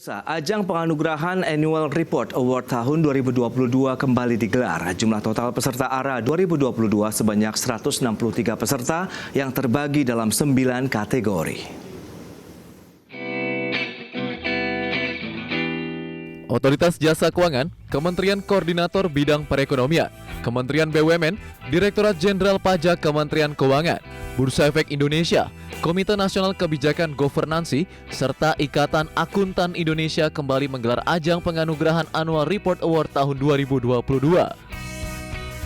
Ajang penganugerahan Annual Report Award tahun 2022 kembali digelar. Jumlah total peserta ARA 2022 sebanyak 163 peserta yang terbagi dalam 9 kategori. Otoritas Jasa Keuangan, Kementerian Koordinator Bidang Perekonomian, Kementerian BUMN, Direktorat Jenderal Pajak Kementerian Keuangan, Bursa Efek Indonesia, Komite Nasional Kebijakan Governansi, serta Ikatan Akuntan Indonesia kembali menggelar ajang penganugerahan Annual Report Award tahun 2022.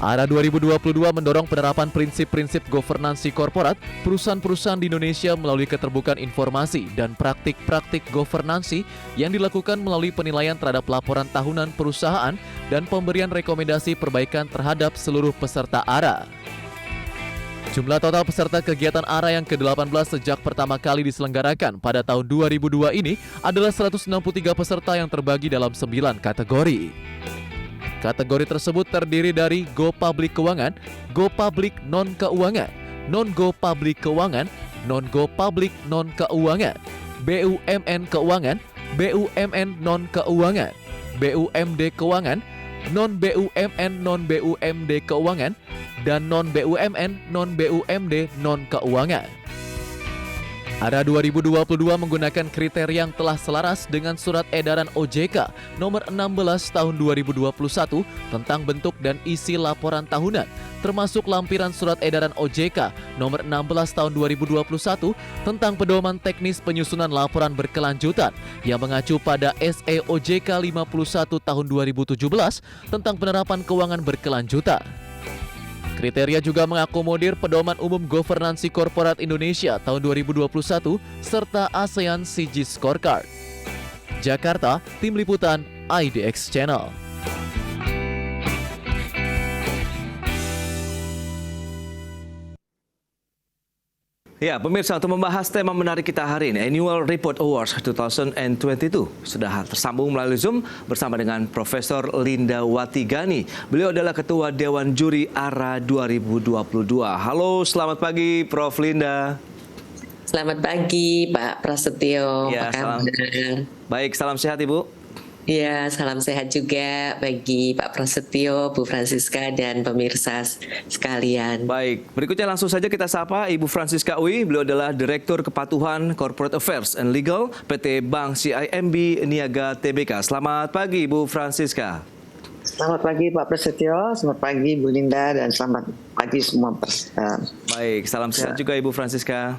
ARA 2022 mendorong penerapan prinsip-prinsip governansi korporat perusahaan-perusahaan di Indonesia melalui keterbukaan informasi dan praktik-praktik governansi yang dilakukan melalui penilaian terhadap laporan tahunan perusahaan dan pemberian rekomendasi perbaikan terhadap seluruh peserta ARA. Jumlah total peserta kegiatan ARA yang ke-18 sejak pertama kali diselenggarakan pada tahun 2002 ini adalah 163 peserta yang terbagi dalam 9 kategori. Kategori tersebut terdiri dari Go Public Keuangan, Go Public Non-Keuangan, Non-Go Public Keuangan, Non-Go Public Non-Keuangan, BUMN Keuangan, BUMN Non-Keuangan, BUMD Keuangan, Non-BUMN Non-BUMD Keuangan, dan Non-BUMN Non-BUMD Non-Keuangan. ARA 2022 menggunakan kriteria yang telah selaras dengan Surat Edaran OJK nomor 16 tahun 2021 tentang bentuk dan isi laporan tahunan, termasuk lampiran Surat Edaran OJK nomor 16 tahun 2021 tentang pedoman teknis penyusunan laporan berkelanjutan yang mengacu pada SE OJK 51 tahun 2017 tentang penerapan keuangan berkelanjutan. Kriteria juga mengakomodir Pedoman Umum Governansi Korporat Indonesia tahun 2021 serta ASEAN CG Scorecard. Jakarta, Tim Liputan IDX Channel. Ya, pemirsa, untuk membahas tema menarik kita hari ini, Annual Report Awards 2022, sudah tersambung melalui Zoom bersama dengan Profesor Linda Watigani. Beliau adalah Ketua Dewan Juri ARA 2022. Halo, selamat pagi Prof. Linda. Selamat pagi Pak Prasetyo. Ya, apa kabar? Baik, salam sehat Ibu. Ya, salam sehat juga bagi Pak Prasetyo, Bu Francisca, dan pemirsa sekalian. Baik, berikutnya langsung saja kita sapa Ibu Francisca Uy. Beliau adalah Direktur Kepatuhan Corporate Affairs and Legal PT Bank CIMB Niaga Tbk. Selamat pagi Ibu Francisca. Selamat pagi Pak Prasetyo, selamat pagi Bu Linda, dan selamat pagi semua. Baik, salam sehat juga Ibu Francisca.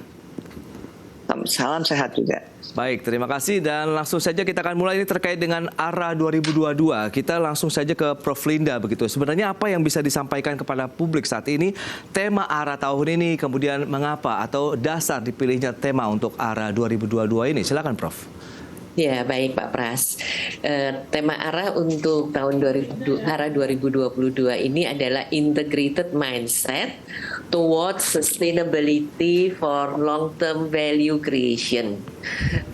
Salam sehat juga. Baik, terima kasih, dan langsung saja kita akan mulai ini terkait dengan ARA 2022. Kita langsung saja ke Prof. Linda begitu. Sebenarnya apa yang bisa disampaikan kepada publik saat ini tema ARA tahun ini, kemudian mengapa atau dasar dipilihnya tema untuk ARA 2022 ini? Silakan Prof. Ya, baik Pak Pras. Tema ARA untuk tahun ARA 2022 ini adalah Integrated Mindset Towards Sustainability for Long-Term Value Creation,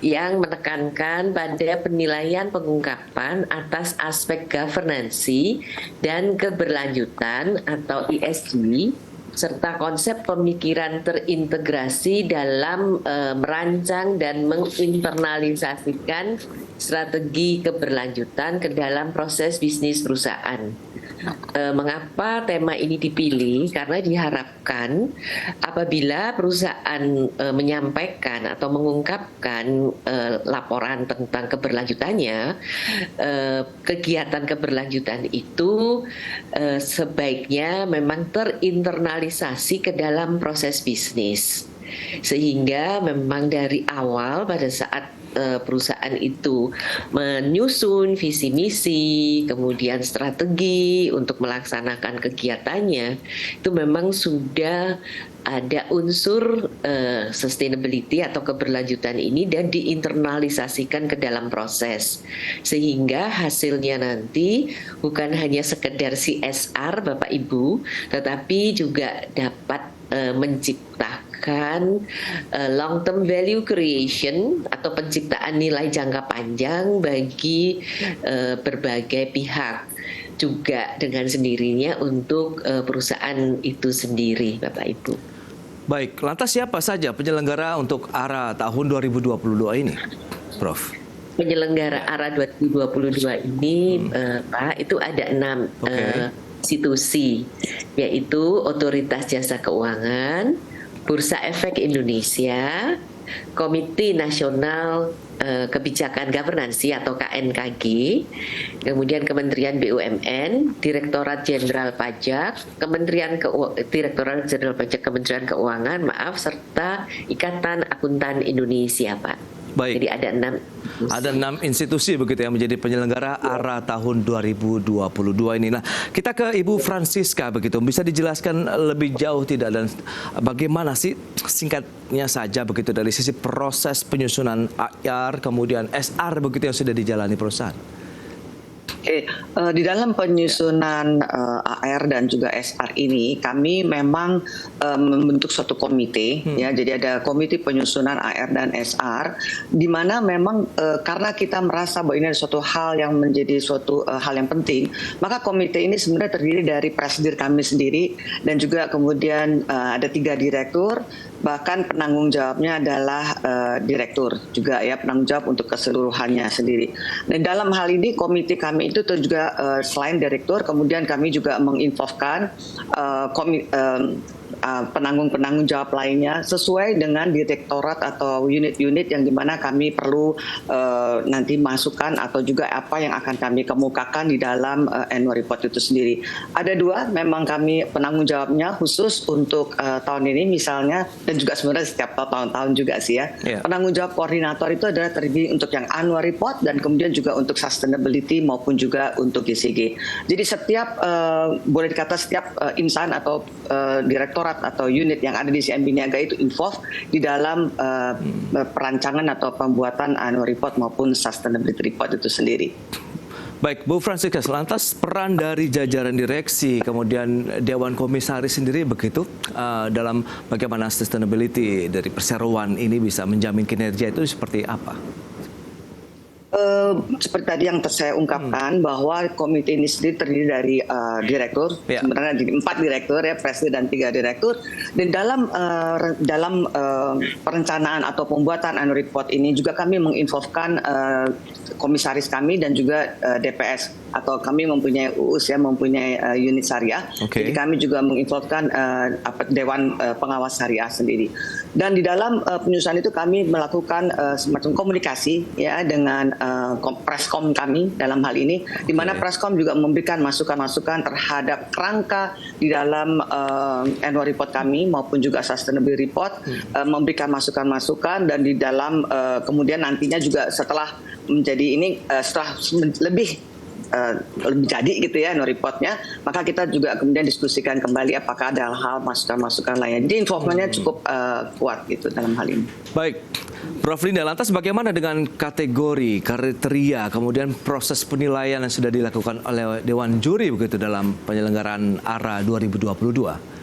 yang menekankan pada penilaian pengungkapan atas aspek governansi dan keberlanjutan atau ESG, serta konsep pemikiran terintegrasi dalam merancang dan menginternalisasikan strategi keberlanjutan ke dalam proses bisnis perusahaan. Mengapa tema ini dipilih? Karena diharapkan apabila perusahaan menyampaikan atau mengungkapkan laporan tentang keberlanjutannya, kegiatan keberlanjutan itu sebaiknya memang terinternalisasi ke dalam proses bisnis, sehingga memang dari awal pada saat perusahaan itu menyusun visi misi, kemudian strategi untuk melaksanakan kegiatannya, itu memang sudah ada unsur sustainability atau keberlanjutan ini dan diinternalisasikan ke dalam proses, sehingga hasilnya nanti bukan hanya sekedar CSR Bapak Ibu, tetapi juga dapat menciptakan long term value creation atau penciptaan nilai jangka panjang bagi berbagai pihak, juga dengan sendirinya untuk perusahaan itu sendiri, Bapak Ibu. Baik, lantas siapa saja penyelenggara untuk ARA tahun 2022 ini, Prof? penyelenggara ARA 2022 ini, Pak, itu ada 6 institusi, yaitu Otoritas Jasa Keuangan, Bursa Efek Indonesia, Komite Nasional Kebijakan Governansi atau KNKG, kemudian Kementerian BUMN, Direktorat Jenderal Pajak, Direktorat Jenderal Pajak Kementerian Keuangan, serta Ikatan Akuntan Indonesia, Pak. Baik. Jadi ada 6 institusi. Ada 6 institusi begitu yang menjadi penyelenggara ARA tahun 2022 ini. Nah, kita ke Ibu Francisca begitu. Bisa dijelaskan lebih jauh tidak dan bagaimana sih singkatnya saja begitu dari sisi proses penyusunan AR kemudian SR begitu yang sudah dijalani perusahaan? Oke, di dalam penyusunan AR dan juga SR ini kami memang membentuk suatu komite ya. Jadi ada komite penyusunan AR dan SR di mana memang karena kita merasa bahwa ini ada suatu hal yang menjadi suatu hal yang penting, maka komite ini sebenarnya terdiri dari presidir kami sendiri dan juga kemudian ada 3 direktur, bahkan penanggung jawabnya adalah direktur juga ya, penanggung jawab untuk keseluruhannya sendiri. Dan dalam hal ini komite kami itu juga selain direktur, kemudian kami juga menginfokan penanggung jawab lainnya sesuai dengan direktorat atau unit-unit yang dimana kami perlu nanti masukan atau juga apa yang akan kami kemukakan di dalam annual report itu sendiri. Ada 2 memang kami penanggung jawabnya khusus untuk tahun ini misalnya, dan juga sebenarnya setiap tahun-tahun juga sih ya. Penanggung jawab koordinator itu adalah terdiri untuk yang annual report dan kemudian juga untuk sustainability maupun juga untuk GCG. Jadi setiap boleh dikata setiap insan atau direktorat atau unit yang ada di CIMB Niaga itu involved di dalam perancangan atau pembuatan annual report maupun sustainability report itu sendiri. Baik, Bu Francisca, lantas peran dari jajaran direksi, kemudian Dewan Komisaris sendiri begitu dalam bagaimana sustainability dari perseroan ini bisa menjamin kinerja itu seperti apa? Seperti tadi yang saya ungkapkan bahwa komite ini sendiri terdiri dari direktur, sebenarnya 4 direktur ya, presiden dan 3 direktur. Dan dalam perencanaan atau pembuatan annual report ini juga kami menginfokan komisaris kami dan juga DPS atau kami mempunyai UUS ya, mempunyai unit syariah. Jadi kami juga menginfokan Dewan Pengawas Syariah sendiri. Dan di dalam penyusunan itu kami melakukan semacam komunikasi ya dengan Preskom kami dalam hal ini, di mana Preskom juga memberikan masukan-masukan terhadap kerangka di dalam annual report kami maupun juga sustainability report, memberikan masukan-masukan, dan di dalam kemudian nantinya juga setelah menjadi ini setelah lebih jadi gitu ya annual reportnya, maka kita juga kemudian diskusikan kembali apakah ada hal masukan-masukan lainnya. Jadi infonya cukup kuat gitu dalam hal ini. Baik, Prof. Linda, lantas bagaimana dengan kategori, kriteria, kemudian proses penilaian yang sudah dilakukan oleh Dewan Juri begitu dalam penyelenggaraan ARA 2022?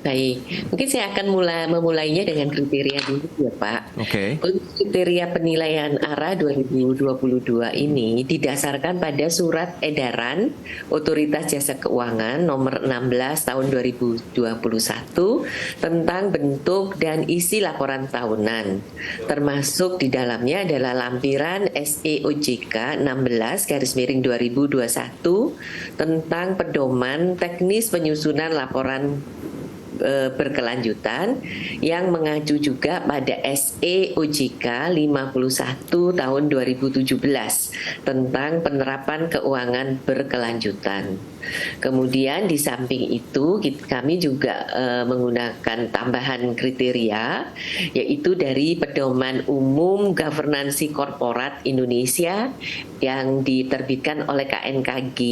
Baik, mungkin saya akan memulainya dengan kriteria dulu ya Pak. Untuk kriteria penilaian ARA 2022 ini didasarkan pada surat edaran Otoritas Jasa Keuangan nomor 16 tahun 2021 tentang bentuk dan isi laporan tahunan. Termasuk di dalamnya adalah lampiran SEOJK 16/2021 tentang pedoman teknis penyusunan laporan berkelanjutan yang mengacu juga pada SEOJK 51 tahun 2017 tentang penerapan keuangan berkelanjutan. Kemudian di samping itu kami juga menggunakan tambahan kriteria, yaitu dari Pedoman Umum Governansi Korporat Indonesia yang diterbitkan oleh KNKG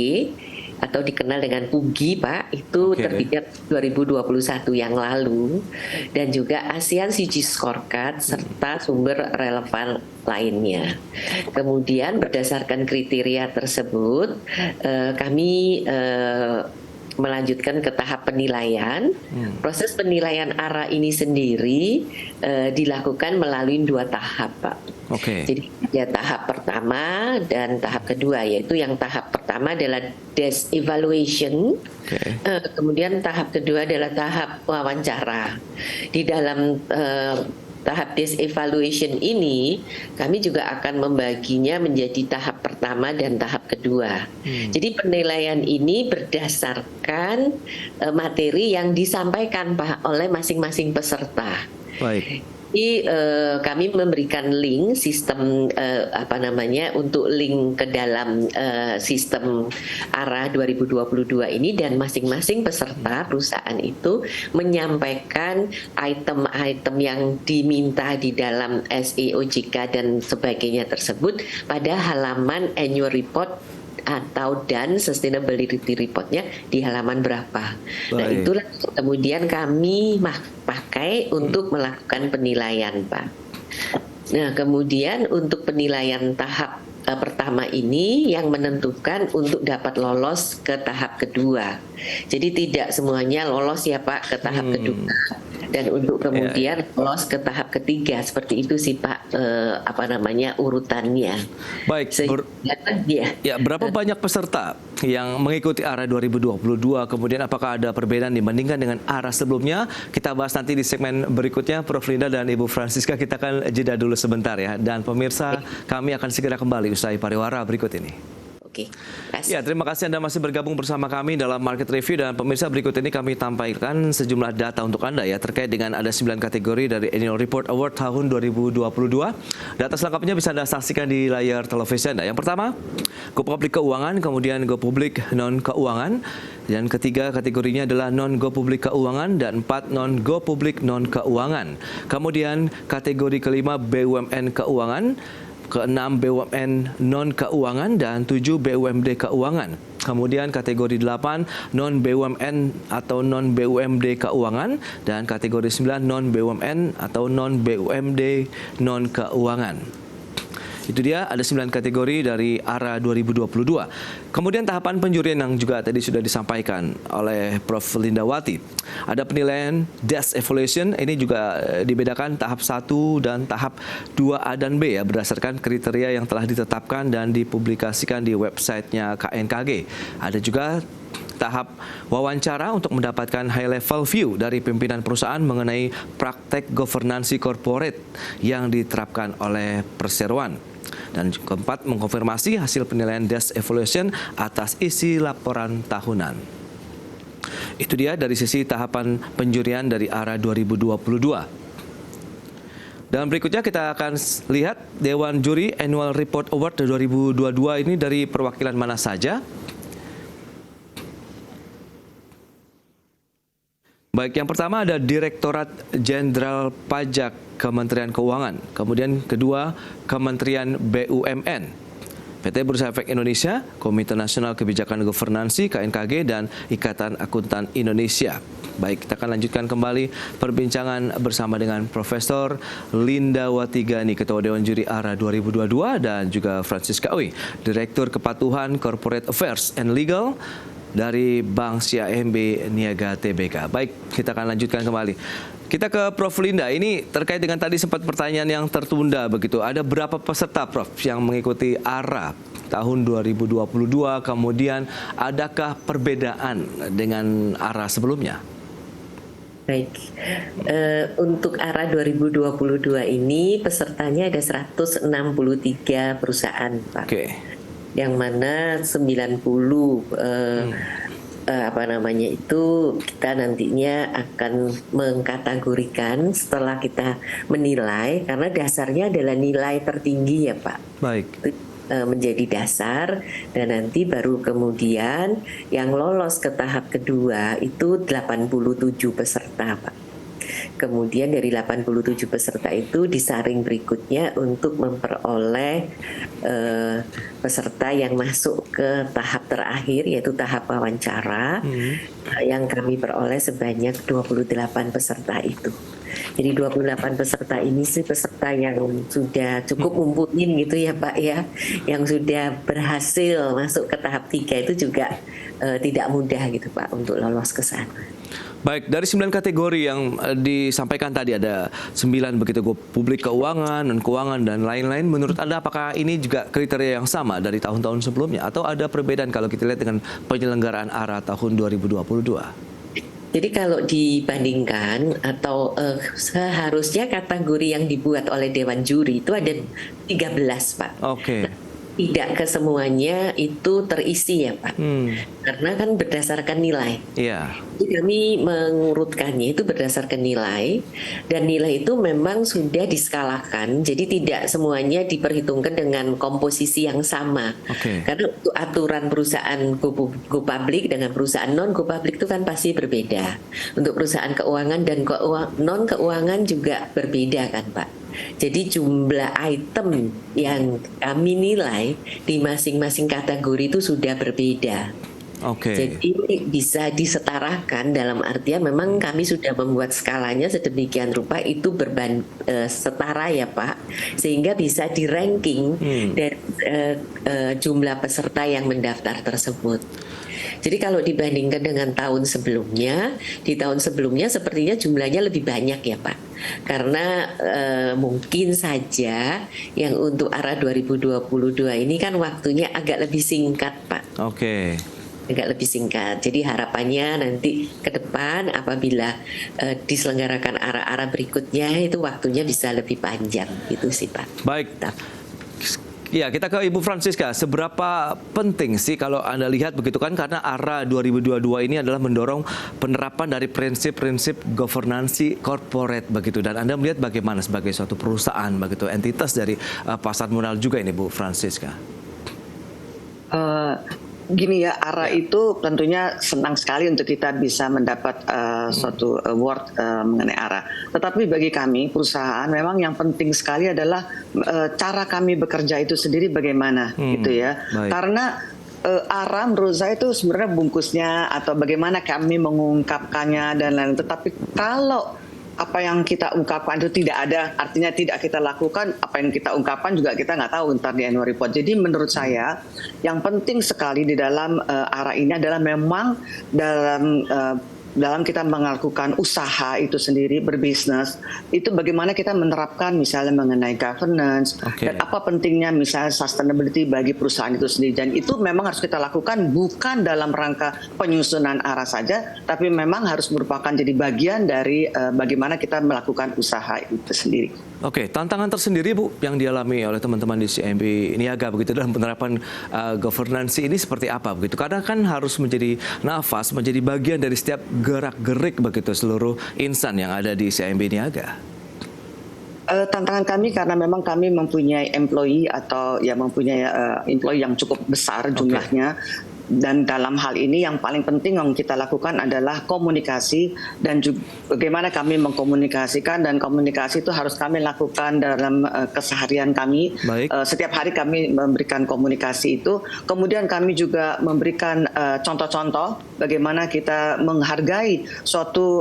atau dikenal dengan PUGI Pak, itu terbitnya 2021 yang lalu, dan juga ASEAN CG Scorecard serta sumber relevan lainnya. Kemudian berdasarkan kriteria tersebut kami melanjutkan ke tahap penilaian. Proses penilaian ARA ini sendiri dilakukan melalui 2 tahap Pak. Jadi ya tahap pertama dan tahap kedua, yaitu yang tahap pertama adalah desk evaluation, kemudian tahap kedua adalah tahap wawancara. Di dalam tahap desk evaluation ini kami juga akan membaginya menjadi tahap pertama dan tahap kedua. Jadi penilaian ini berdasarkan materi yang disampaikan Pak oleh masing-masing peserta. Baik. Jadi kami memberikan link sistem untuk link ke dalam sistem ARA 2022 ini, dan masing-masing peserta perusahaan itu menyampaikan item-item yang diminta di dalam SEOJK dan sebagainya tersebut pada halaman annual report atau dan sustainability reportnya di halaman berapa. Nah, itulah kemudian kami pakai untuk melakukan penilaian, Pak. Nah, kemudian untuk penilaian tahap pertama ini yang menentukan untuk dapat lolos ke tahap kedua. Jadi tidak semuanya lolos ya Pak ke tahap kedua. Dan untuk kemudian lolos ke tahap ketiga, seperti itu sih Pak urutannya. Baik. Berapa banyak peserta yang mengikuti ARA 2022? Kemudian apakah ada perbedaan dibandingkan dengan ARA sebelumnya? Kita bahas nanti di segmen berikutnya. Prof. Linda dan Ibu Francisca, kita akan jeda dulu sebentar ya. Dan pemirsa, kami akan segera kembali usai pariwara berikut ini. Oke. Ya, terima kasih Anda masih bergabung bersama kami dalam Market Review, dan pemirsa, berikut ini kami tampilkan sejumlah data untuk Anda ya terkait dengan ada 9 kategori dari Annual Report Award tahun 2022. Data selengkapnya bisa Anda saksikan di layar televisi Anda. Yang pertama, Go Public Keuangan, kemudian Go Public Non Keuangan, dan ketiga kategorinya adalah Non Go Public Keuangan, dan 4 Non Go Public Non Keuangan. Kemudian kategori kelima BUMN Keuangan, ke-6 BUMN non-keuangan, dan 7 BUMD keuangan. Kemudian kategori 8 non-BUMN atau non-BUMD keuangan, dan kategori 9 non-BUMN atau non-BUMD non-keuangan. Itu dia, ada 9 kategori dari ARA 2022. Kemudian tahapan penjurian yang juga tadi sudah disampaikan oleh Prof. Linda Wati. Ada penilaian desk evaluation, ini juga dibedakan tahap 1 dan tahap 2A dan B ya, berdasarkan kriteria yang telah ditetapkan dan dipublikasikan di websitenya KNKG. Ada juga tahap wawancara untuk mendapatkan high level view dari pimpinan perusahaan mengenai praktek governance corporate yang diterapkan oleh perseroan. Dan keempat, mengkonfirmasi hasil penilaian desk evaluation atas isi laporan tahunan. Itu dia dari sisi tahapan penjurian dari ARA 2022. Dan berikutnya kita akan lihat Dewan Juri Annual Report Award 2022 ini dari perwakilan mana saja. Baik, yang pertama ada Direktorat Jenderal Pajak Kementerian Keuangan, kemudian kedua Kementerian BUMN, PT Bursa Efek Indonesia, Komite Nasional Kebijakan Governansi KNKG, dan Ikatan Akuntan Indonesia. Baik, kita akan lanjutkan kembali perbincangan bersama dengan Profesor Linda Watigani, Ketua Dewan Juri ARA 2022, dan juga Francisca Ooi, Direktur Kepatuhan Corporate Affairs and Legal dari Bank CIMB Niaga Tbk. Baik, kita akan lanjutkan kembali. Kita ke Prof. Linda. Ini terkait dengan tadi sempat pertanyaan yang tertunda begitu. Ada berapa peserta Prof yang mengikuti ARA tahun 2022? Kemudian adakah perbedaan dengan ARA sebelumnya? Baik, untuk ARA 2022 ini pesertanya ada 163 perusahaan, Pak. Oke. Yang mana 90 kita nantinya akan mengkategorikan setelah kita menilai, karena dasarnya adalah nilai tertinggi ya Pak. Baik. Menjadi dasar, dan nanti baru kemudian yang lolos ke tahap kedua itu 87 peserta Pak. Kemudian dari 87 peserta itu disaring berikutnya untuk memperoleh peserta yang masuk ke tahap terakhir, yaitu tahap wawancara, yang kami peroleh sebanyak 28 peserta itu. Jadi 28 peserta ini sih peserta yang sudah cukup mumpuni gitu ya Pak ya, yang sudah berhasil masuk ke tahap 3 itu juga tidak mudah gitu Pak untuk lolos ke sana. Baik, dari 9 kategori yang disampaikan tadi, ada 9 begitu, publik keuangan, non keuangan, dan lain-lain. Menurut Anda apakah ini juga kriteria yang sama dari tahun-tahun sebelumnya, atau ada perbedaan kalau kita lihat dengan penyelenggaraan ARA tahun 2022? Jadi kalau dibandingkan atau seharusnya kategori yang dibuat oleh Dewan Juri itu ada 13, Pak. Oke. Tidak kesemuanya itu terisi ya Pak, karena kan berdasarkan nilai. Iya. Jadi kami mengurutkannya itu berdasarkan nilai, dan nilai itu memang sudah diskalakan, jadi tidak semuanya diperhitungkan dengan komposisi yang sama. Karena untuk aturan perusahaan go public dengan perusahaan non go public itu kan pasti berbeda. Untuk perusahaan keuangan dan non keuangan juga berbeda kan Pak. Jadi jumlah item yang kami nilai di masing-masing kategori itu sudah berbeda. Jadi bisa disetarakan dalam artian memang kami sudah membuat skalanya sedemikian rupa itu setara ya Pak, sehingga bisa di ranking dari jumlah peserta yang mendaftar tersebut. Jadi kalau dibandingkan dengan tahun sebelumnya, di tahun sebelumnya sepertinya jumlahnya lebih banyak ya Pak. Karena mungkin saja yang untuk arah 2022 ini kan waktunya agak lebih singkat Pak. Agak lebih singkat. Jadi harapannya nanti ke depan apabila diselenggarakan arah-arah berikutnya itu waktunya bisa lebih panjang gitu sih Pak. Baik. Ya, kita ke Ibu Francisca. Seberapa penting sih kalau Anda lihat begitu kan, karena ARA 2022 ini adalah mendorong penerapan dari prinsip-prinsip governansi corporate begitu, dan Anda melihat bagaimana sebagai suatu perusahaan begitu, entitas dari pasar modal juga ini Bu Francisca. Gini ya, ARA itu tentunya senang sekali untuk kita bisa mendapat suatu award mengenai ARA. Tetapi bagi kami perusahaan memang yang penting sekali adalah cara kami bekerja itu sendiri bagaimana gitu ya. Karena ARA menurut saya itu sebenarnya bungkusnya atau bagaimana kami mengungkapkannya dan lain-lain. Tetapi kalau apa yang kita ungkapkan itu tidak ada, artinya tidak kita lakukan, apa yang kita ungkapkan juga kita nggak tahu ntar di annual report. Jadi menurut saya yang penting sekali di dalam ARA ini adalah memang dalam kita melakukan usaha itu sendiri, berbisnis, itu bagaimana kita menerapkan misalnya mengenai governance, dan apa pentingnya misalnya sustainability bagi perusahaan itu sendiri. Dan itu memang harus kita lakukan bukan dalam rangka penyusunan ARA saja, tapi memang harus merupakan jadi bagian dari bagaimana kita melakukan usaha itu sendiri. Tantangan tersendiri Bu yang dialami oleh teman-teman di CIMB Niaga begitu dalam penerapan governance ini seperti apa begitu? Karena kan harus menjadi nafas, menjadi bagian dari setiap gerak-gerik begitu seluruh insan yang ada di CIMB Niaga. Tantangan kami karena memang kami mempunyai employee atau ya mempunyai employee yang cukup besar jumlahnya. Dan dalam hal ini yang paling penting yang kita lakukan adalah komunikasi dan juga bagaimana kami mengkomunikasikan, dan komunikasi itu harus kami lakukan dalam keseharian kami. Setiap hari kami memberikan komunikasi itu. Kemudian kami juga memberikan contoh-contoh bagaimana kita menghargai suatu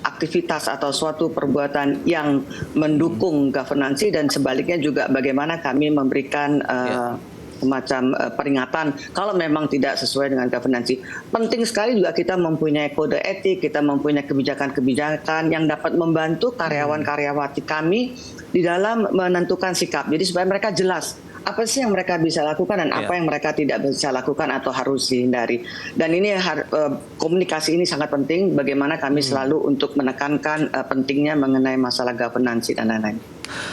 aktivitas atau suatu perbuatan yang mendukung governansi, dan sebaliknya juga bagaimana kami memberikan semacam peringatan kalau memang tidak sesuai dengan governance. Penting sekali juga kita mempunyai kode etik, kita mempunyai kebijakan-kebijakan yang dapat membantu karyawan-karyawati kami di dalam menentukan sikap. Jadi supaya mereka jelas apa sih yang mereka bisa lakukan dan apa yang mereka tidak bisa lakukan atau harus dihindari. Dan ini komunikasi ini sangat penting, bagaimana kami selalu untuk menekankan pentingnya mengenai masalah governance dan lain-lain.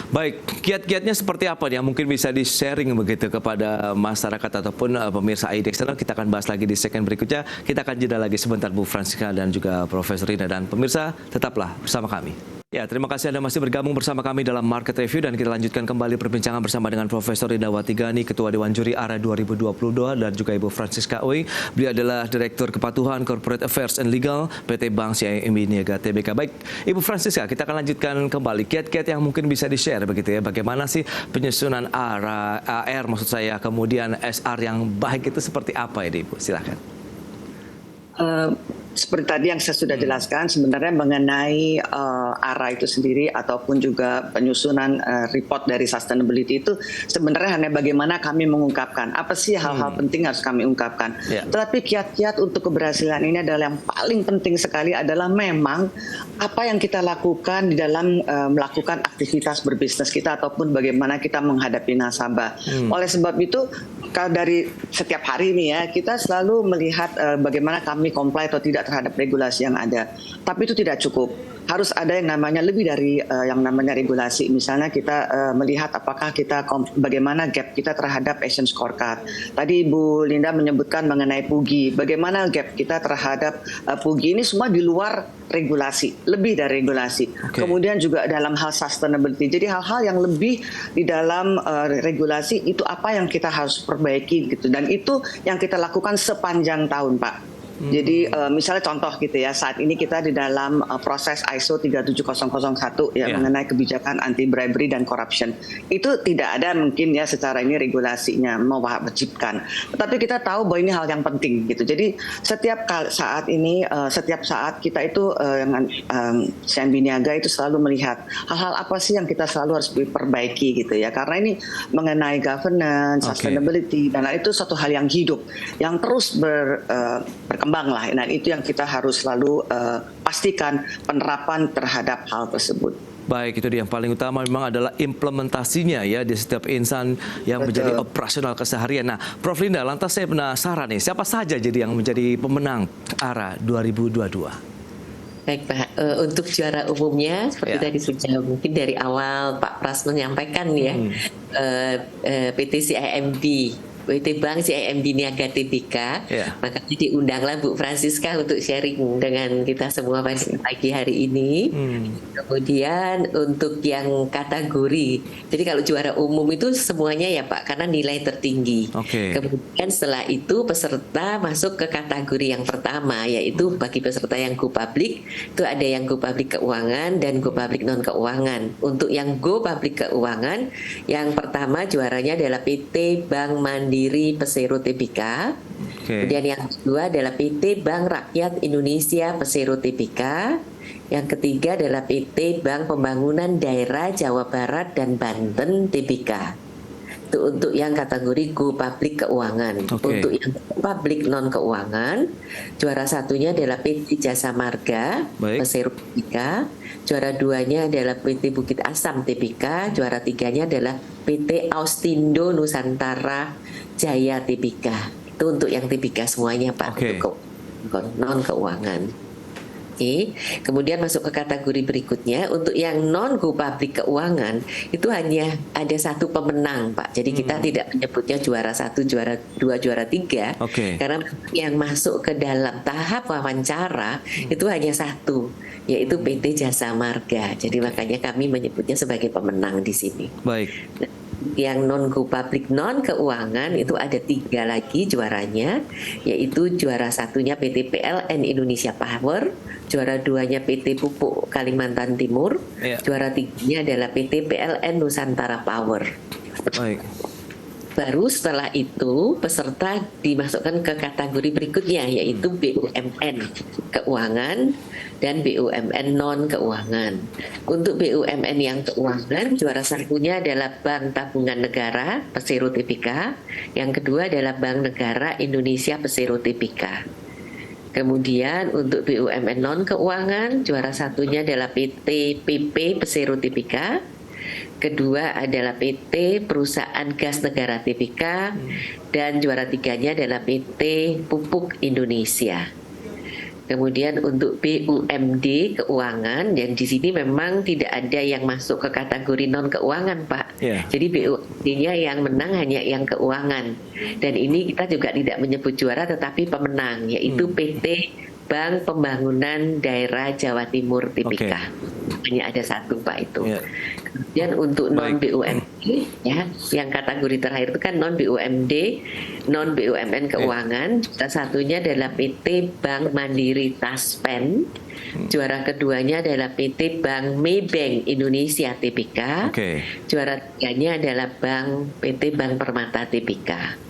Baik, kiat-kiatnya seperti apa yang mungkin bisa di-sharing begitu kepada masyarakat ataupun pemirsa IDX Channel? Kita akan bahas lagi di segmen berikutnya. Kita akan jeda lagi sebentar Bu Francisca dan juga Profesor Rina, dan pemirsa tetaplah bersama kami. Ya, terima kasih Anda masih bergabung bersama kami dalam Market Review, dan kita lanjutkan kembali perbincangan bersama dengan Profesor Linda Watigani, Ketua Dewan Juri ARA 2022, dan juga Ibu Francisca Ooi. Beliau adalah Direktur Kepatuhan Corporate Affairs and Legal PT Bank CIMB Niaga Tbk. Baik, Ibu Francisca, kita akan lanjutkan kembali kiat-kiat yang mungkin bisa di-share begitu ya. Bagaimana sih penyusunan AR maksud saya, kemudian SR yang baik itu seperti apa ini Ibu? Silakan. Seperti tadi yang saya sudah jelaskan, sebenarnya mengenai ARA itu sendiri ataupun juga penyusunan report dari sustainability itu sebenarnya hanya bagaimana kami mengungkapkan apa sih hal-hal penting harus kami ungkapkan. Tetapi kiat-kiat untuk keberhasilan ini adalah yang paling penting sekali adalah memang apa yang kita lakukan di dalam melakukan aktivitas berbisnis kita ataupun bagaimana kita menghadapi nasabah. Oleh sebab itu kalau dari setiap hari ini ya, kita selalu melihat bagaimana kami comply atau tidak terhadap regulasi yang ada. Tapi itu tidak cukup. Harus ada yang namanya lebih dari yang namanya regulasi. Misalnya kita melihat apakah bagaimana gap kita terhadap Asian Scorecard. Tadi Bu Linda menyebutkan mengenai PUGI. Bagaimana gap kita terhadap PUGI, ini semua di luar regulasi, lebih dari regulasi. Okay. Kemudian juga dalam hal sustainability. Jadi hal-hal yang lebih di dalam regulasi itu apa yang kita harus perbaiki gitu. Dan itu yang kita lakukan sepanjang tahun, Pak. Jadi misalnya contoh gitu ya, saat ini kita di dalam proses ISO 37001 ya, mengenai kebijakan anti bribery dan corruption. Itu tidak ada mungkin ya secara ini regulasinya mewajibkan. Tetapi kita tahu bahwa ini hal yang penting gitu. Jadi setiap saat ini, setiap saat kita itu dengan CMB Niaga itu selalu melihat hal-hal apa sih yang kita selalu harus diperbaiki gitu ya. Karena ini mengenai governance, sustainability, dan itu satu hal yang hidup, yang terus berkembang lah. Nah, itu yang kita harus selalu pastikan penerapan terhadap hal tersebut. Baik, itu dia yang paling utama memang adalah implementasinya ya di setiap insan yang menjadi operasional keseharian. Nah, Prof. Linda, lantas saya penasaran nih, siapa saja jadi yang menjadi pemenang ARA 2022? Baik Pak, untuk juara umumnya seperti tadi sudah mungkin dari awal Pak Pras menyampaikan ya, PT CIMB, PT Bank CIMB Niaga Tbk, makanya diundanglah Bu Francisca untuk sharing dengan kita semua pagi hari ini. Kemudian untuk yang kategori, jadi kalau juara umum itu semuanya ya Pak, karena nilai tertinggi. Kemudian setelah itu peserta masuk ke kategori yang pertama, yaitu bagi peserta yang go public, itu ada yang go public keuangan dan go public non keuangan. Untuk yang go public keuangan, yang pertama juaranya adalah PT Bank Mandiri Persero Tbk. Kemudian yang kedua adalah PT Bank Rakyat Indonesia Persero Tbk. Yang ketiga adalah PT Bank Pembangunan Daerah Jawa Barat dan Banten Tbk. Itu untuk yang kategori go public keuangan. Untuk yang public non keuangan, juara satunya adalah PT Jasa Marga Persero Tbk. Juara duanya adalah PT Bukit Asam Tbk. Juara tiganya adalah PT Austindo Nusantara Jaya Tbk. Itu untuk yang Tbk semuanya Pak, untuk non keuangan. Kemudian masuk ke kategori berikutnya, untuk yang non go public keuangan itu hanya ada satu pemenang Pak. Jadi kita tidak menyebutnya juara 1, juara 2, juara 3, karena yang masuk ke dalam tahap wawancara itu hanya satu, yaitu PT Jasa Marga. Jadi makanya kami menyebutnya sebagai pemenang di sini. Baik. Yang non go public non keuangan itu ada 3 lagi juaranya, yaitu juara satunya PT PLN Indonesia Power, juara 2-nya PT Pupuk Kalimantan Timur, juara 3-nya adalah PT PLN Nusantara Power. Baik. Baru setelah itu peserta dimasukkan ke kategori berikutnya, yaitu BUMN keuangan dan BUMN non keuangan. Untuk BUMN yang keuangan, juara satunya adalah Bank Tabungan Negara Persero Tbk, yang kedua adalah Bank Negara Indonesia Persero Tbk. Kemudian untuk BUMN non keuangan, juara satunya adalah PT PP Persero Tbk. Kedua adalah PT Perusahaan Gas Negara Tbk, dan juara tiganya adalah PT Pupuk Indonesia. Kemudian untuk BUMD keuangan, yang di sini memang tidak ada yang masuk ke kategori non keuangan Pak. Jadi BUMD-nya yang menang hanya yang keuangan. Dan ini kita juga tidak menyebut juara tetapi pemenang, yaitu PT Bank Pembangunan Daerah Jawa Timur Tbk. Hanya ada satu Pak itu. Kemudian untuk non BUMD ya, yang kategori terakhir itu kan non BUMD, non BUMN keuangan. Salah satunya adalah PT Bank Mandiri Taspen. Juara keduanya adalah PT Bank Maybank Indonesia Tbk. Juara tiganya adalah PT Bank Permata Tbk.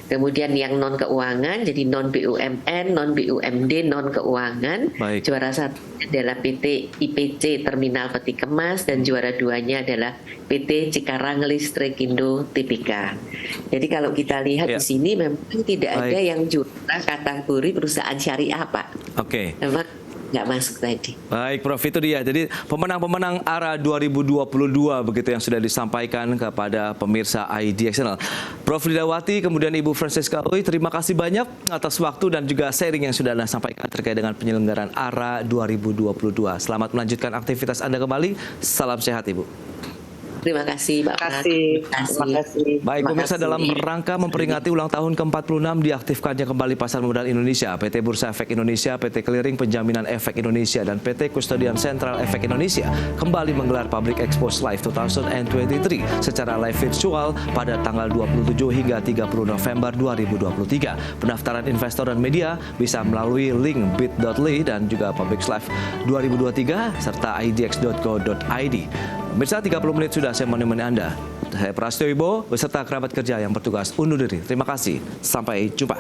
Kemudian yang non keuangan, jadi non BUMN, non BUMD, non keuangan. Juara satu adalah PT IPC Terminal Peti Kemas, dan juara duanya adalah PT Cikarang Listrik Indo Tbk. Jadi kalau kita lihat di sini memang tidak ada yang juara kategori perusahaan syariah Pak. Memang nggak masuk tadi. Baik, Prof, itu dia. Jadi pemenang-pemenang ARA 2022 begitu yang sudah disampaikan kepada pemirsa IDX Channel. Prof Lindawati, kemudian Ibu Francisca Uy, terima kasih banyak atas waktu dan juga sharing yang sudah Anda sampaikan terkait dengan penyelenggaraan ARA 2022. Selamat melanjutkan aktivitas Anda kembali. Salam sehat, Ibu. Terima kasih, Pak. Terima kasih. Baik, pemirsa, dalam rangka memperingati ulang tahun ke-46 diaktifkannya kembali Pasar Modal Indonesia, PT Bursa Efek Indonesia, PT Clearing Penjaminan Efek Indonesia, dan PT Kustodian Sentral Efek Indonesia kembali menggelar Public Expos Live 2023 secara live virtual pada tanggal 27 hingga 30 November 2023. Pendaftaran investor dan media bisa melalui link bit.ly dan juga Public Live 2023 serta idx.co.id. Pemirsa, 30 menit sudah saya menemani Anda. Saya Prasetyo Wibowo beserta kerabat kerja yang bertugas undur diri. Terima kasih. Sampai jumpa.